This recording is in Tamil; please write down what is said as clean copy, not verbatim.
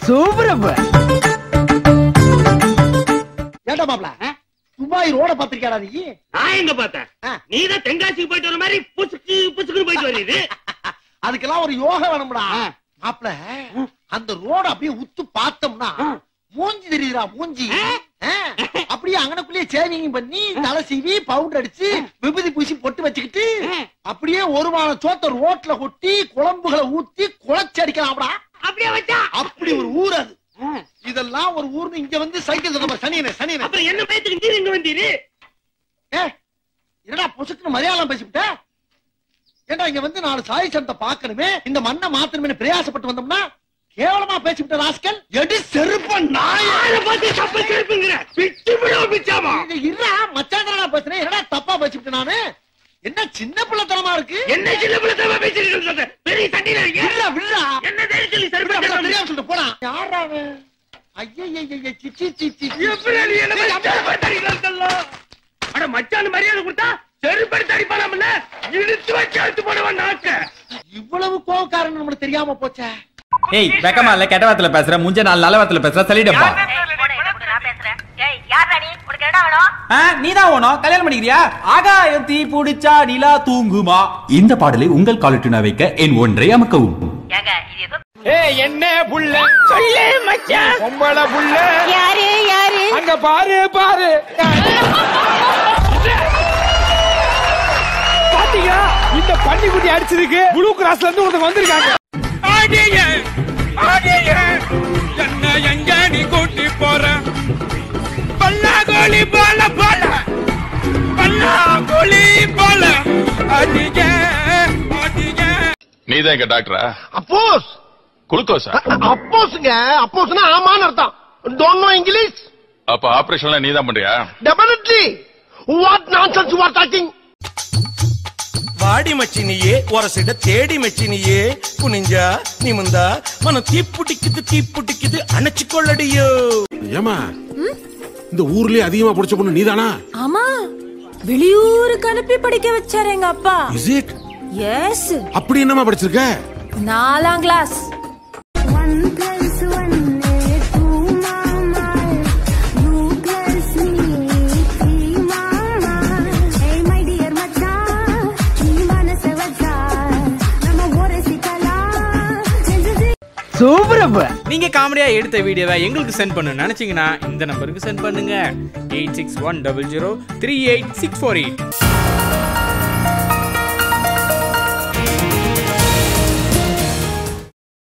சூப்பர் அப்ப. ஏண்டா மாப்ள துபாய் ரோட பாத்திருக்கியாடா நீ? நான் எங்க பார்த்தேன்? நீதான் தென்காசிக்கு போயிட்டு வர மாதிரி புசுக்கு புசுக்குன்னு போயிட்டு வருது. அதுக்கெல்லாம் ஒரு யோகா வேணும்டா மாப்ள. அந்த ரோட அப்படியே உத்து பார்த்தோம்னா மூஞ்சி தெரியுதுடா மூஞ்சி. அப்படியே அங்கனக்குள்ளேயே சேவிங் பண்ணி தலை சீவி பவுடர் அடிச்சு விபூதி பூசி பொட்டு வச்சுக்கிட்டு அப்படியே ஒரு வாரம் சோத்த ரோட்ல கொட்டி குழம்புகளை ஊத்தி குழச்சி அடிக்கலாம்டா. அப்படியே வச்சா அப்படி ஒரு ஊர் அது. இதெல்லாம் ஒரு ஊர்னு இங்க வந்து சைக்கிள் தர சனியனே சனியனே. அப்புறம் என்ன பயத்துக்கு நீர் இங்க வந்தீரு? என்னடா பொசுக்குன்னு மலையாளம் பேசிவிட்ட? ஏண்டா இங்க வந்து 4 சாய் சந்தை பாக்கணுமே, இந்த மண்ணை மாத்தணுமே பிரயாசப்பட்டு வந்தோம்னா கேவலமா பேசிவிட்ட ராஸ்கல். எடி செருப்ப நாயால பார்த்து தப்பா செருப்புங்கற பிச்சு விடு பிச்சாமா. இருடா மச்சான்டா பேசுறேன். என்னடா தப்பா பேசிவிட்ட நானு? என்ன சின்ன பிள்ளைத்தனமா இருக்கு? என்ன சின்ன பிள்ளைத்தனமா பேசிட்டு இருக்க? பெரிய சண்டையில இருக்கீங்க. விடுடா விடுடா. என்ன தைரியத்துல செருப்பு தெரியாம சொல்லிட்டு போடா. யாரா அவன்? ஐயய்யய்ய சிச்சி சிச்சி. எப்படி நீ என்ன மச்சான் தடிக்கறதல்ல? அட மச்சான் மரியாதை கொடுத்தா செருப்பு தடிப்பானாம்ல. இழுத்து வச்சு அழுத்து போடுவா நாக்க. இவ்வளவு கோவக்காரன் நமக்கு தெரியாம போச்சே. ஏய் வெக்கமா இல்ல கெட்ட வார்த்தையில பேசுற முஞ்ச நாள் நல்ல வார்த்தையில பேசுற சொல்லிடப்பா. நீதான் ஓணும் கல்யாணம் பண்ணிக்கிறியா? ஆகாயம் தீ புடிச்சா நிலா தூங்குமா. இந்த பாடலை உங்கள் காலட்டினா வைக்க என் ஒன்றை அமக்கவும். என்ன புள்ள சொல்லு மச்சான். பொம்பளை புள்ள யாரு யாரு? அங்க பாரு பாரு. பாத்தீங்க இந்த பன்னிக்குட்டி அடிச்சதுக்கு ப்ளூ கிராஸ்ல இருந்து ஒருத்தர் வந்திருக்காங்க. என்ன எங்க நீ கூட்டி போற? பல்லாகோலி போல போல பல்லாகோலி போல அடிங்க அடிங்க. நீதான் எங்க டாக்டரா? அப்போஸ் குளுக்கோஸா? அப்போஸ்ங்க. அப்போஸ்னா ஆமான்னு அர்த்தம். Don't know English? அப்ப ஆபரேஷன்லாம் நீதான் பண்றியா? Definitely. What nonsense you are talking? வாடி மச்சினியே ஒரசிட தேடி மச்சினியே குனிஞ்சா நிமிந்தா மனம் தீப்புட்டிக்குது அணைச்சு கொள்ளடியோ. ஏமா இந்த ஊர்லயே அதிகமா படிச்ச பொண்ணு நீதானா? ஆமா, வெளியூருக்கு அனுப்பி படிக்க வச்சாரு எங்க அப்பா. Is it? எஸ். அப்படி என்னமா படிச்சிருக்க? 4ஆம் கிளாஸ். 1 + 1 2 மாமா you + me 3 மாமா. hey my dear மச்சான் நீ மனச வச்சா நம்ம ஒரு சிக்கலா. சூப்பர் அப்ப. நீங்க காமெடியா எடுத்த வீடியோவை எங்களுக்கு சென்ட் பண்ண நினைச்சீங்கன்னா இந்த நம்பருக்கு சென்ட் பண்ணுங்க 8610038648.